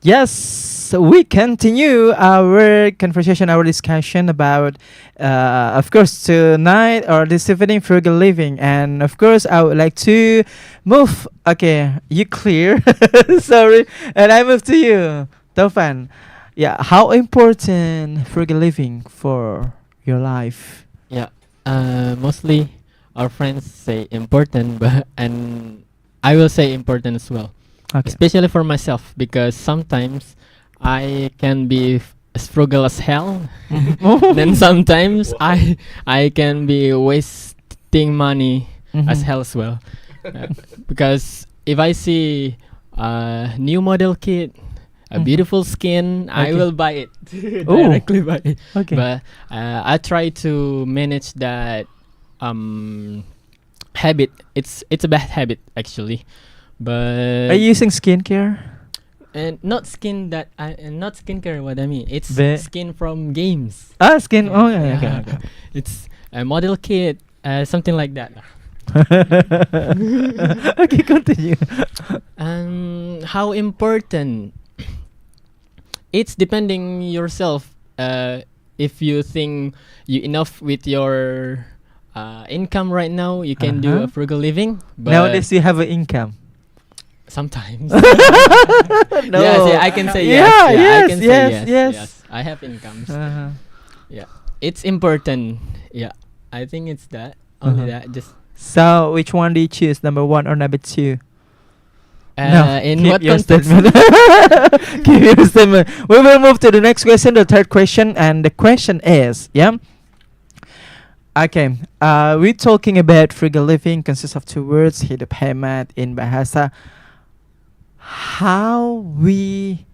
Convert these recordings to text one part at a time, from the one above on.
Yes, we continue our conversation, our discussion about, of course, tonight or this evening, frugal living. And of course, I would like to move. Okay, you clear. Sorry. And I move to you, Tofan. Yeah, how important frugal living for your life? Yeah, mostly our friends say important, but and I will say important as well, Okay. especially for myself because sometimes I can be as frugal as hell. Then sometimes I can be wasting money as Mhm. hell as well, uh, because if I see a new model kit, a Mhm. beautiful skin, I Okay. will buy it. Oh, Directly buy it. okay. But I try to manage that um habit. It's a bad habit actually, Are but you using skincare? and not skin that I not skincare. What I mean, it's The skin from games. ah skin. Yeah, Oh yeah. yeah, Okay. okay. It's a model kit, something like that. Okay, continue. How important? It's depending yourself. If you think you enough with your income right now, you can do Uh-huh. a frugal living. But Nowadays you have an income. sometimes, No. yes, yeah, I can say yes. Yeah, Yeah, I yes, can say yes, yes. yes. Yes, I have incomes. Uh-huh. Yeah, it's important. Yeah, I think it's that. Only Uh-huh. that. Just So which one do you choose, number one or number two? No, in keep what your context? statement. Keep your statement. We will move to the next question, the third question, and the question is, yeah. Okay, we're talking about frugal living consists of two words, hidup hemat in bahasa. How we,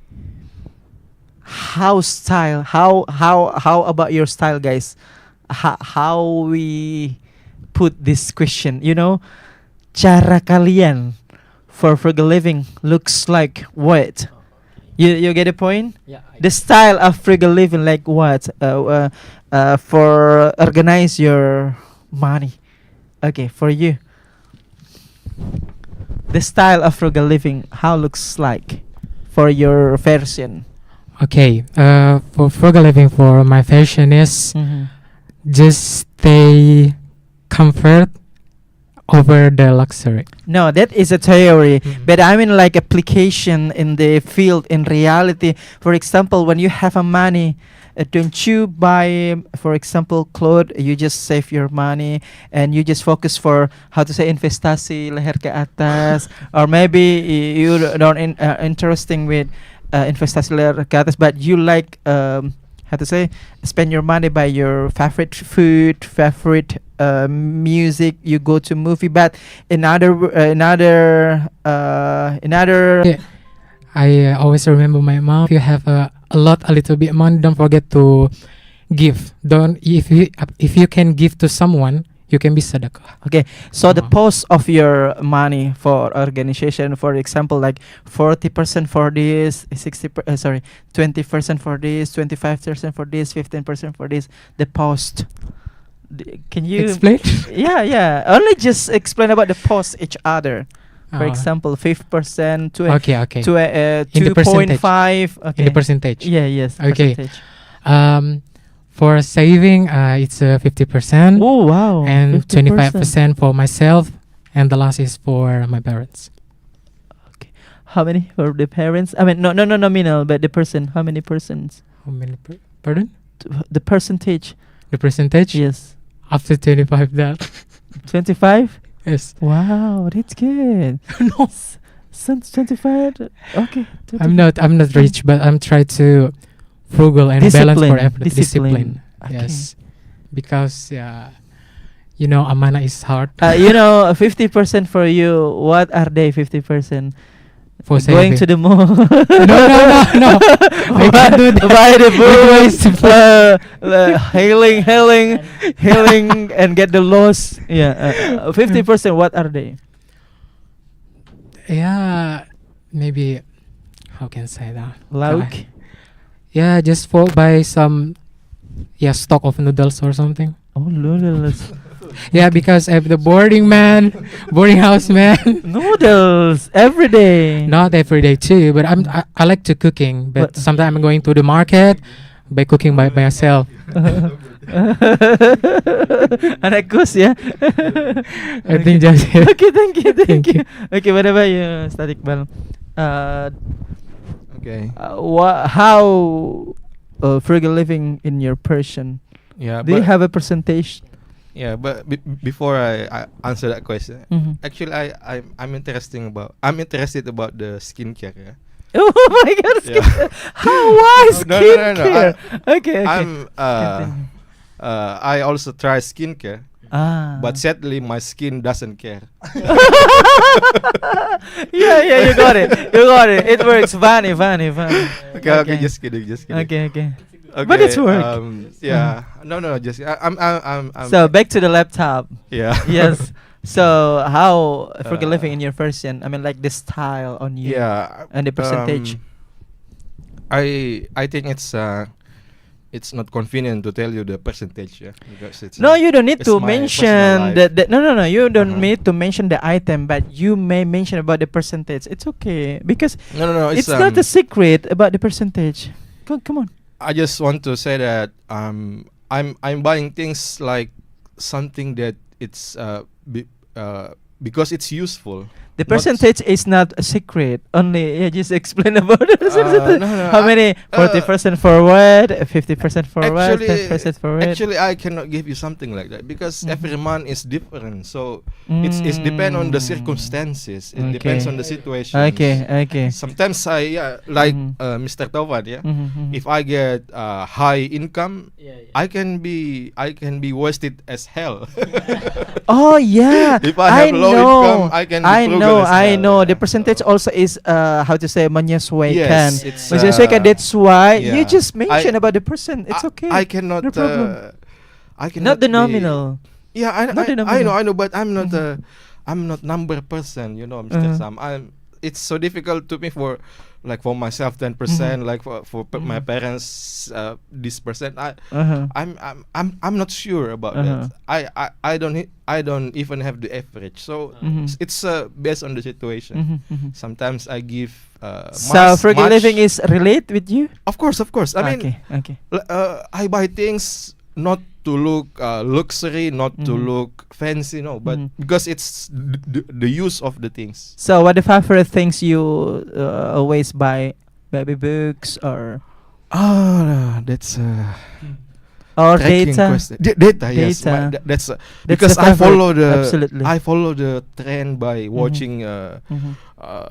how style, how about your style, guys? How we put this question, cara kalian for frugal living looks like what? You get the point? Yeah. The style of frugal living, like what? For organize your money. Okay, for you, the style of frugal living, how looks like for your version? Okay, for frugal living, for my fashion is Mm-hmm. just stay comfort over the luxury. No, that is a theory, Mhm. but I mean like application in the field in reality. For example, when you have a money, don't you buy, for example, clothes? You just save your money and you just focus for how to say investasi leher ke atas, or maybe you don't interesting with investasi leher ke atas, but you like how to say spend your money by your favorite food, favorite music. You go to movie, but another. Yeah, I always remember my mom. If you have a little bit money, don't forget to give. Don't if you can give to someone, you can be sadaqah. Okay, so the Uh-huh. post of your money for organization, for example, like 40% for this, 20% for this, 25% for this, 15% for this. The post. Can you Explain. Yeah, yeah. Only just explain about the post each other. For Uh, example, 5% to okay. to In the percentage. 2.5. Okay. In the percentage. Yeah. Yes. Okay. Percentage. For saving, it's 50%, Oh wow. and 50%. 25% for myself, and the last is for my parents. How many for the parents? I mean, no, nominal, but the person. How many persons? How many? Pardon? The percentage. The percentage? Yes. After 25, that 25. yes. Wow, that's good. No, Since 25. Okay. I'm not rich, but I'm trying to frugal and balance for everything. Discipline. Okay. Yes, because amana is hard 50% for you. What are they? 50%. for Going saving. to the mall. No. I can't do that. Buy the With books. Hailing, and get the loss. Yeah. 50%. What are they? Yeah, maybe. How can I say that? Lauk. Yeah, just for buy some stock of noodles or something. Oh, noodles. Yeah, because I'm the boarding man, boarding house man. Noodles every day. Not every day too, but I like to cooking. But What? sometimes I'm going to the market by cooking by myself. Anak kos ya. I think just Okay, thank you, thank Thank you. you. Okay, what about you, Static Bal? Uh, Okay. how frugal living in your Persian? Yeah, Do you but have a percentage? yeah, but before I answer that question, Mhm. actually I'm interested about the skincare. Yeah. Oh my God! Yeah. How wise No, no, no, no, skincare? Okay, okay. I'm Continue. I also try skincare, Ah. but sadly my skin doesn't care. Yeah, you got it. You got it. It works. Funny. Okay, just kidding, just kidding. Okay. Okay, But it's work. Yeah, no, just I'm So back to the laptop. yeah. Yes. So how frugal Uh, living in your version? I mean, like the style on you. Yeah. And the percentage. I think it's not convenient to tell you the percentage, yeah, because it's No, you don't need it's to my mention personal life. the no. You don't Uh-huh. need to mention the item, but you may mention about the percentage. It's okay because No, it's not a secret about the percentage. Come on. I just want to say that I'm buying things like something that it's because it's useful. The Not- percentage is not a secret. Only just explain about the no, percentage. no, How many? 40% forward, 50% forward, 10% forward. Actually, I cannot give you something like that because Mhm. every man is different. So it's depend on the circumstances. It depends Okay. on the situation. Okay. Sometimes like Mhm. Mr. Tovan, yeah. Mhm. If I get high income, Yeah, yeah. I can be wasted as hell. Oh yeah, If I have low income, I can be frugal as I well, know. yeah. The percentage So- also is how to say menyesuaikan. Yes, it's, Menyesuaikan. That's why you yeah. just mention I- about the percent. It's okay. I cannot. No problem. I cannot Not the be- nominal. Yeah, Not the nominal. I know, but I'm not Mhm. I'm not number person. You know, Mr. Uh-huh. Sam. It's so difficult to me for myself 10%, like for my Mhm. parents this percent. Uh-huh. I'm not sure about Uh-huh. that. I don't even have the average. So Mhm. it's based on the situation. Mhm. Sometimes I give So frugal much. living is relate with you. Of course. I mean, Okay. I buy things not to look luxury, not to Mhm. look fancy, no, but Mhm. because it's the use of the things. So what the favorite things you always buy? Baby books or That's tracking data? question. Data, yes. Data. That's That's because the I favorite, follow absolutely. I follow the trend by watching Mhm.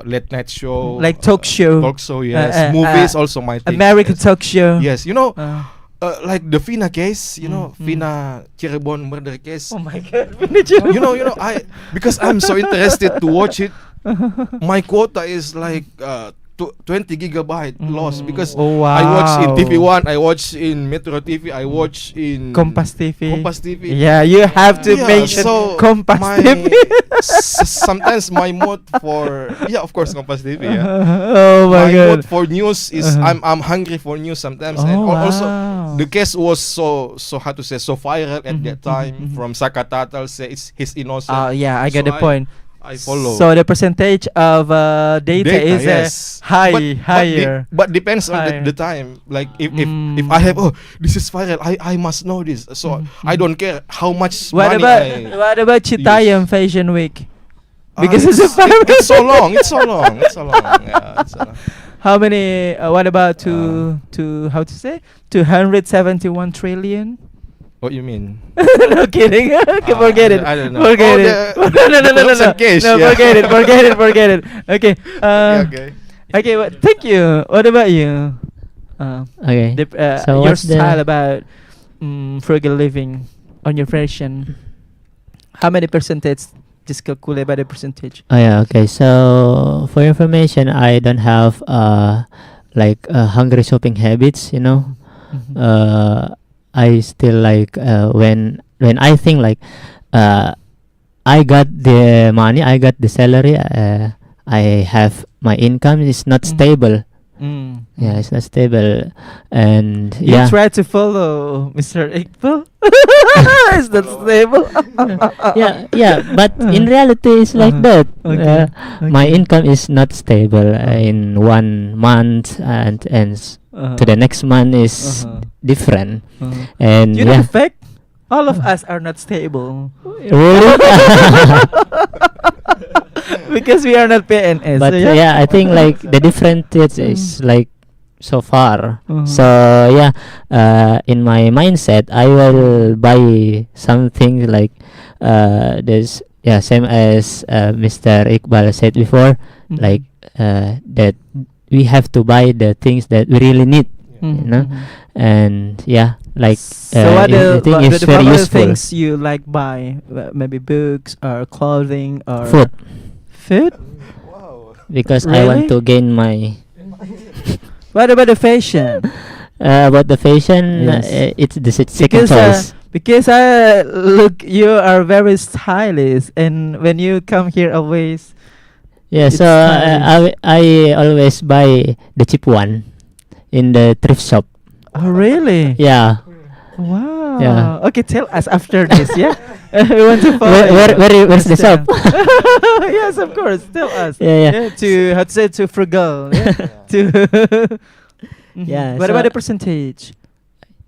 late night show, Like talk show. talk show. Yes, uh, movies also my thing. American yes. talk show. Yes, you know, Uh, like the Vina case, you know, Mm, Vina Cirebon murder case. oh my God. you know, I because I'm so interested to watch it. My quota is like 20 gigabyte lost because Oh, wow. I watch in TV1, I watch in Metro TV, I watch in Kompas TV. Kompas TV. Yeah, you have to Yeah, mention so Kompas my- TV. Sometimes my mood for of course Kompas TV. Yeah. Oh my My God. mood for news is Uh-huh. I'm hungry for news sometimes, and Oh, also wow. the case was so how to say so viral at Mhm, that time mhm, mhm. from Sakatatal say he's innocent. Yeah, I get So the point. I follow. So the percentage of data is yes. higher. But depends on Higher. the time. Like if Mm. I have this is viral, I must know this. So I don't care how much What money about I what about Chitayam Fashion Week? Because it's a it's so long. It's so long. Yeah, it's so long. How many? What about to how to say 271 trillion? What you mean? No kidding. Okay, forget it. I don't know. Forget Oh, it. the- No. corruption case, No, yeah. forget it. Okay. Okay. Okay. Thank you. What about you? Okay. So Your what's the- style about frugal living on your version. How many percentage? Just calculate by the percentage. Oh yeah, okay. So for information, I don't have like hungry shopping habits. You know, Mhm. I still like when I think like I got the money, I got the salary. I have my income is not Mhm. stable. Yeah, it's not stable, and You yeah, try to follow Mr. Iqbal. Is that stable? yeah. But in reality, it's like Uh-huh. that. Okay. My Okay. income is not stable Uh-huh. in 1 month, and ends to the next month is Uh-huh. different, Uh-huh. and You know the yeah, fact? All of us are not stable. really. Because we are not PNS. But So yeah. yeah, I think like the difference is like so far. Uh-huh. So yeah, in my mindset, I will buy something like this. Yeah, same as Mr. Iqbal said before, like that we have to buy the things that we really need, you know, and yeah, like So what I think it's very what are the useful. things you like buy? Maybe books or clothing or Food, food? Wow. because I want Really? to gain my. What about the fashion? About the fashion, Yes. it's the second Because choice. because look, you are very stylish, and when you come here always, Yeah, it's so stylish. I always buy the cheap one in the thrift shop. Oh really? Yeah, Wow. Yeah. Okay, tell us after this. Yeah, we want to follow. where's the shop? Yes, of course. Tell us. Yeah, yeah. Yeah, to how to say to frugal. Yeah. To. Yeah, What so- about the percentage?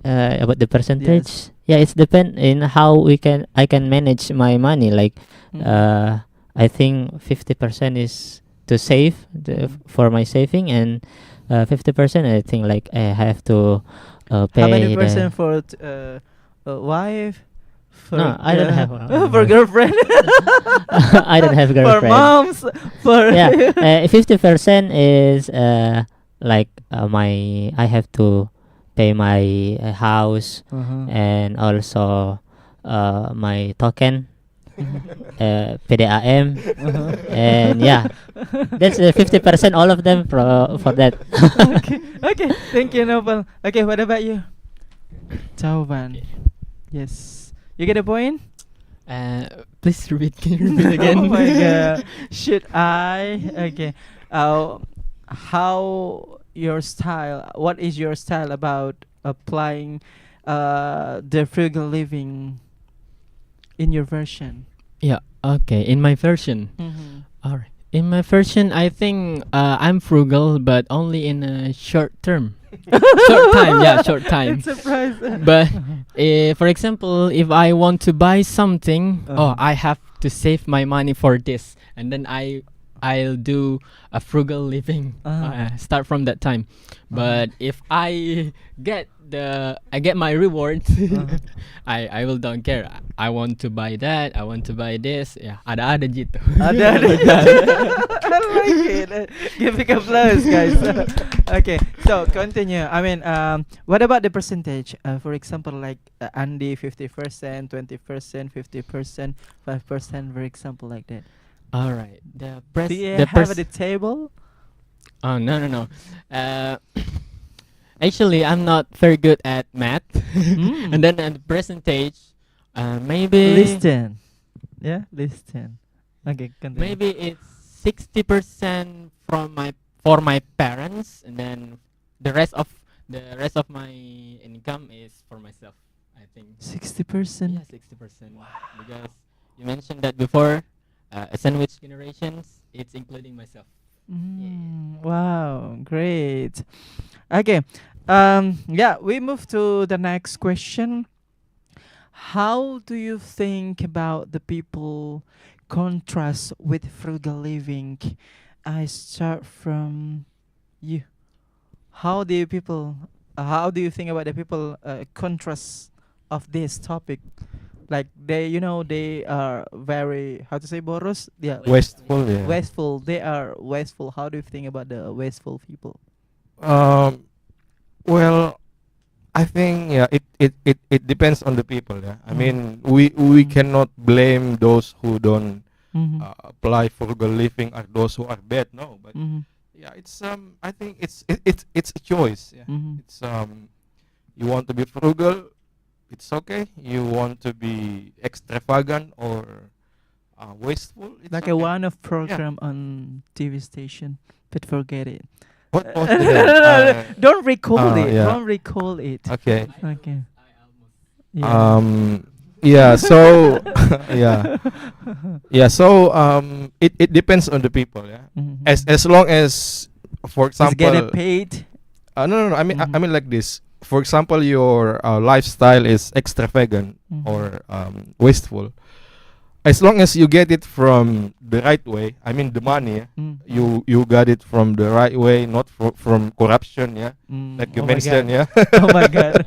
About the percentage, yeah, it's depend in how I can manage my money. Like, I think 50% is to save for my saving, and 50% I think like I have to pay. How many the- percent for wife? For No, I don't have one. for girlfriend. I don't have For girlfriend. moms. For Yeah, 50% is like I have to pay my house, Uh-huh. and also my token, PDAM, and yeah, that's 50%. All of them for that. Okay. Okay. Thank you, Nopal. Okay. What about you? Tauban. Yes. You get a point? Please repeat, can you repeat again? Oh my god. Should I? Okay. How your style? What is your style about applying the frugal living in your version? Yeah, okay. In my version. Alright. In my version, I think I'm frugal, but only in a short term. Short time, yeah, short time. It's a surprise. But for example, if I want to buy something, Uh-huh. I have to save my money for this, and then I'll do a frugal living. Start from that time. But if I get my reward, I will don't care. I want to buy that. I want to buy this. Yeah, ada gitu. Ada. I like it. Give it applause, guys. Okay, so continue. I mean, what about the percentage? For example, like Andy, 50%, 20%, 50%, 5%. For example, like that. All right. The Do you the have the table? Oh no. Actually, I'm not very good at math. And then the percentage, maybe Listen. Yeah, listen. Okay, continue. maybe it's 60% for my parents, and then the rest of my income is for myself. I think. 60%. Yeah, 60%. Because you mentioned that before, a sandwich generations, it's including myself. Wow, great. Okay. Yeah, we move to the next question. How do you think about the people contrast with frugal living? I start from you. How do you think about the people contrast of this topic? Like they are very, how to say, boros? Yeah, Wasteful, yeah. wasteful. They are wasteful. How do you think about the wasteful people? Well, I think yeah, it depends on the people. Yeah, I mean we cannot blame those who don't apply frugal living or those who are bad. No, but yeah, it's I think it's a choice. Yeah, it's you want to be frugal, it's okay. You want to be extravagant or wasteful, it's Like okay. a one-off program on TV station, but forget it. What was the name? Don't recall it. yeah. Don't recall it. Okay. Okay. Yeah. Yeah. So yeah. Yeah. So it depends on the people. Yeah. Mhm. As long as, for It's example, getting paid. no. I mean Mhm. I mean like this. For example, your lifestyle is extravagant Mhm. or wasteful. As long as you get it from the right way, I mean the money, yeah, Mm. you got it from the right way, not from corruption, yeah, Mm. like you Oh my mentioned, God. yeah, Oh my God.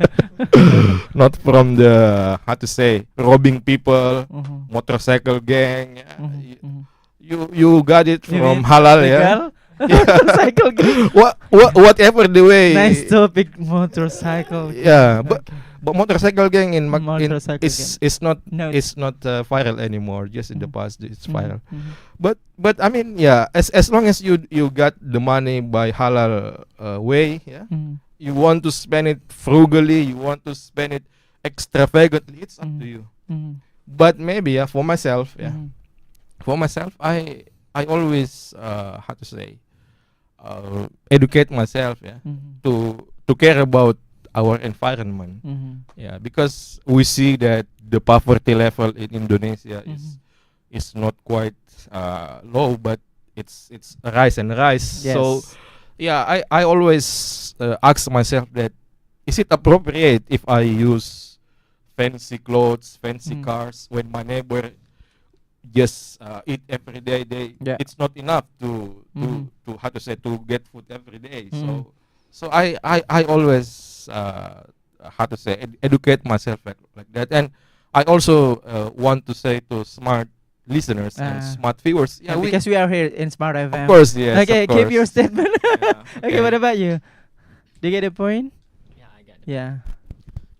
not from the, how to say, robbing people, Mhm. motorcycle gang, yeah. Mhm. You, Mhm. you got it You from mean halal, yeah. legal? Motorcycle gang. Whatever the way. Nice topic, motorcycle. Yeah, but Okay. but motorcycle gang in Motorcycle is not No. is not viral anymore. Just in the Mhm. past, it's Mhm. viral. Mhm. But I mean, yeah, as long as you got the money by halal way, yeah, Mhm. you want to spend it frugally, you want to spend it extravagantly, it's up to Mhm. you. Mhm. But maybe, yeah, for myself, Mhm. I always how to say, educate myself, yeah, Mhm. to care about our environment. Mhm. Yeah, because we see that the poverty level in Indonesia is not quite low, but it's rise and rise. Yes. So yeah, I always ask myself that, is it appropriate if I use fancy clothes, fancy Mm. cars, when my neighbor just eat every day? Yeah. It's not enough to Mhm. to how to say, to get food every day. Mhm. So I always how to say, educate myself like that. And I also want to say to smart listeners and smart viewers, yeah, Because we are here in Smart FM. of course, yes, Okay, of course. keep your statement. Yeah, Okay, what about you? Do you get the point? Yeah, I got it. Yeah.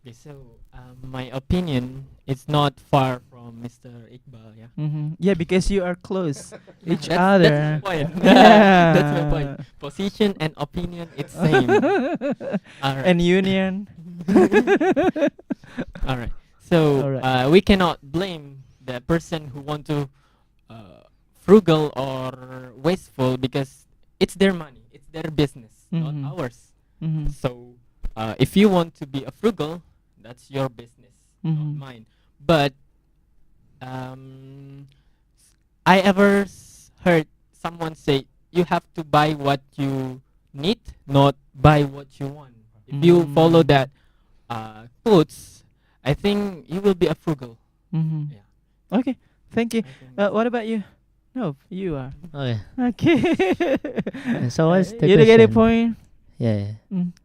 Okay, so my opinion is not far from Mr. Iqbal. Yeah. Mm-hmm. Yeah, because you are close each That's other. my point. Yeah. That's my point. Position and opinion, it's same. All right. And union. All right. So Alright. we cannot blame the person who want to frugal or wasteful, because it's their money, it's their business, Mhm. not ours. Mm-hmm. So if you want to be a frugal, that's your business, not Mhm. mine. But I ever heard someone say you have to buy what you need, not buy what you want. If you follow Mm. that quotes, I think you will be a frugal. Mm-hmm. Yeah. Okay, thank you. I think What about you? No, you are. Okay. Okay. So what's the You don't get a question? point? Yeah.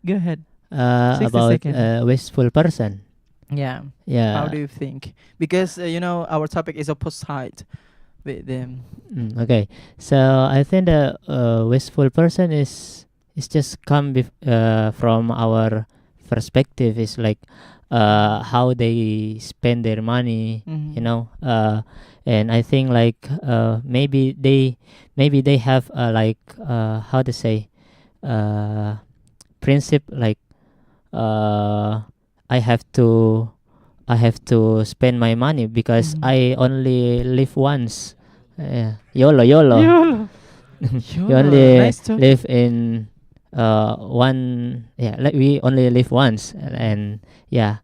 Go ahead. 60 About second. wasteful person. Yeah. Yeah. How do you think? Because our topic is opposite with them. Okay. So I think the wasteful person is just come from our perspective. Is like how they spend their money. Mhm. You know. And I think like maybe they have like how to say principle like I have to spend my money because Mhm. I only live once. YOLO, YOLO. YOLO. You YOLO. only Nice to- live in one. Yeah, like we only live once, and yeah,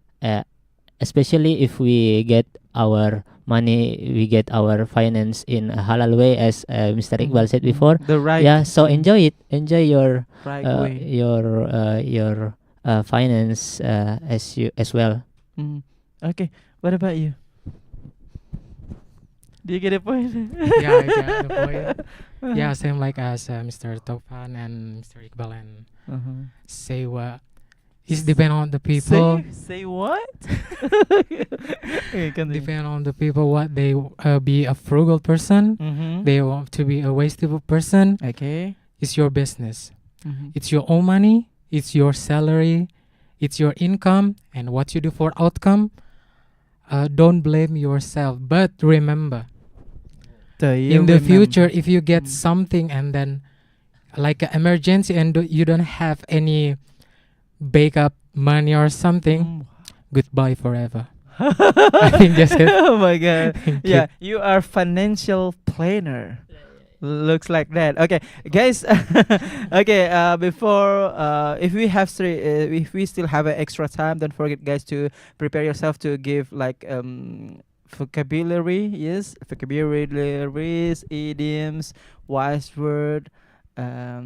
especially if we get our money, we get our finance in a halal way, as Mr. Iqbal said Mhm. before. The right. Yeah, so enjoy it. Enjoy your Right way. your finance as well. Mhm. Okay. What about you? Do you get a point? Yeah, I got the point. Yeah, same like as Mr. Topan and Mr. Iqbal and Uh-huh. say what. It's depend on the people. Say what? Okay, continue. Depend on the people what they be a frugal person. Mm-hmm. They want to be a wasteful person. Okay. It's your business. Mm-hmm. It's your own money. It's your salary. It's your income and what you do for outcome. Don't blame yourself, but remember, in the future, if you get Mm. something and then like an emergency and you don't have any backup money or something, goodbye forever. I think that's it. Oh my god. Thank Yeah, you are financial planner. Looks like that. Okay, guys. Okay. Before, if we still have extra time, don't forget, guys, to prepare yourself to give like vocabulary. Yes, vocabularies, idioms, wise word,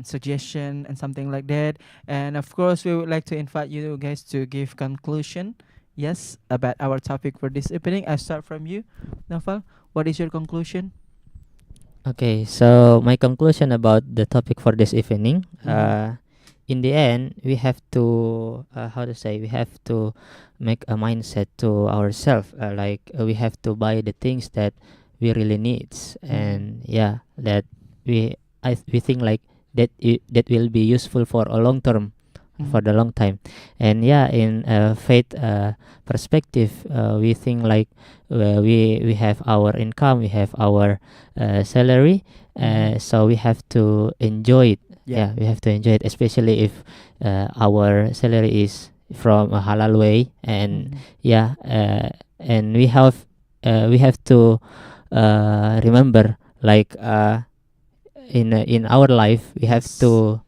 suggestion, and something like that. And of course, we would like to invite you guys to give conclusion. Yes, about our topic for this evening. I start from you, Naval. What is your conclusion? Okay, so my conclusion about the topic for this evening, Mhm. in the end, we have to, how to say, we have to make a mindset to ourselves. We have to buy the things that we really needs, and yeah, that we think like that will be useful for a long term, for the long time. And yeah, in faith perspective, we think like we have our income, we have our salary, so we have to enjoy it. Yeah, we have to enjoy it, especially if our salary is from a halal way. And yeah, and we have to remember, like in our life, we have Yes. to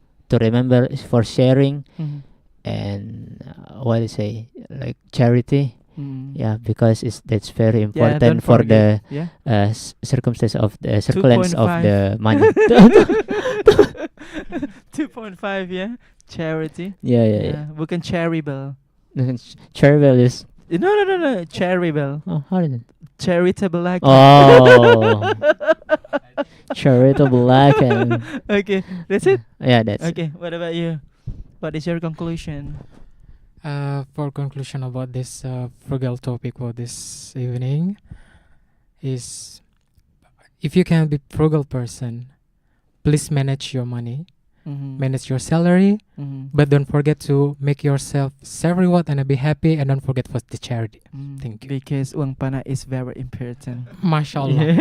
remember for sharing, Mhm. and what do you say, like charity. Mm. Yeah, because that's very Yeah, important don't for forget. the Yeah. circumstance of the circumstance of 2.5. the money. 2.5, yeah. Charity. Yeah, yeah, yeah. Bukan charitable. Charitable is, No. Charitable. oh, how is it? Charitable like. Oh, charitable like, and Okay, that's it. yeah, that's it. Okay, what about you? What is your conclusion? For conclusion about this frugal topic for this evening is, if you can be frugal person, please manage your money, manage your salary, but don't forget to make yourself self-reward and be happy, and don't forget for the charity. Thank you. Because uang panah is very important. Mashallah.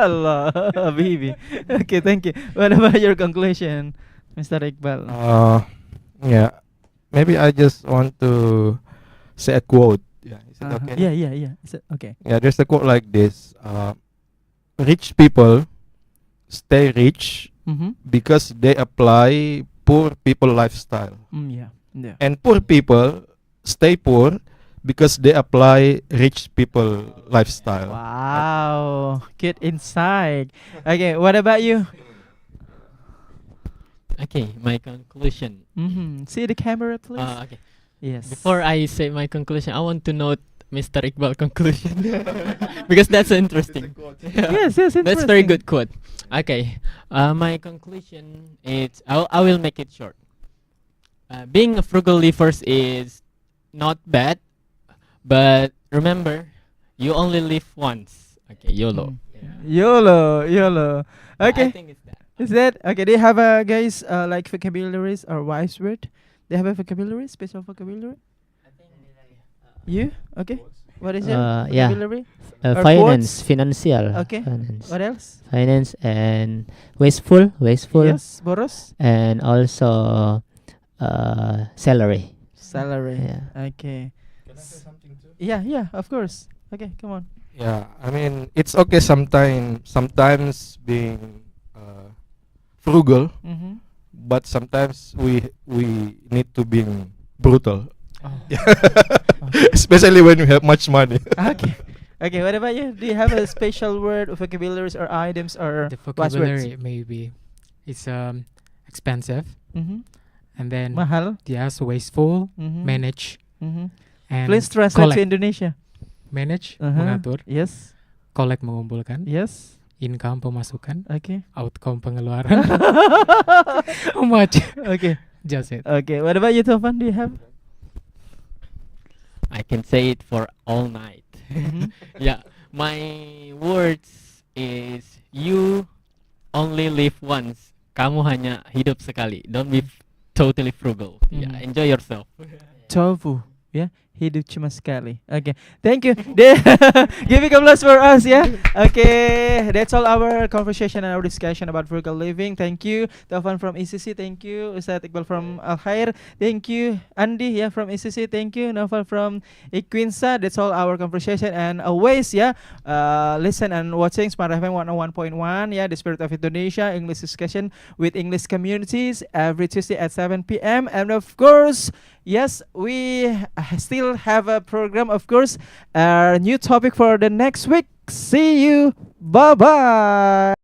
Allah, Habibi. Okay, thank you. What about your conclusion, Mr. Iqbal? Yeah, maybe I just want to say a quote. Yeah, is it okay? Yeah. Is it okay? Yeah, there's a quote like this: "Rich people stay rich because they apply poor people lifestyle, Yeah. and poor people stay poor because they apply rich people lifestyle." Wow, get inside. Okay, what about you? Okay, my conclusion. See the camera, please. Okay. Yes. Before I say my conclusion, I want to note Mr. Iqbal conclusion because that's interesting. Yes, That's very good quote. Okay, my conclusion is I will make it short. Being a frugal first is not bad, but remember, you only live once. Okay, YOLO. YOLO. I Okay. think it's that. Is that okay? Do you have guys like vocabularies or wise word? They have a vocabulary, special vocabulary. You okay? What is it? Yeah. Vocabulary. Or Finance, quotes? financial. Okay. Finance. What else? Finance and wasteful, Yes, boros. and also salary. Salary. Yeah. Okay. Yeah. Of course. Okay, come on. Yeah, I mean it's okay sometimes being frugal, but sometimes we need to be brutal, especially when we have much money. Okay. Okay. What about you? Do you have a special word, vocabularies, or items, or The wise words? vocabulary maybe it's expensive, and then Mahal. yes, wasteful, manage, and Please translate to collect. Indonesia. Manage, Uh-huh. mengatur, Yes. collect, mengumpulkan, Yes. income, pemasukan, Okay. outcome, pengeluaran. How much? Okay. Just it. Okay. What about you, Tovan? Do you have? I can say it for all night. Yeah, my words is you only live once. Kamu hanya hidup sekali. Don't be totally frugal. Yeah, enjoy yourself. Tofu. Yeah. Hidup cuma sekali. Okay, thank you. Give a applause for us, yeah. Okay, that's all our conversation and our discussion about frugal living. Thank you, Taufan from ECC. Thank you, Ustad Iqbal from Al Khair. Thank you, Andi, yeah, from ECC. Thank you, Naufal from Equinsa. That's all our conversation, and always, yeah, listen and watching Smart FM 101.1, yeah, the spirit of Indonesia English discussion with English communities every Tuesday at 7 p.m. And of course, yes, we still have a program, of course, a new topic for the next week. See you. Bye bye.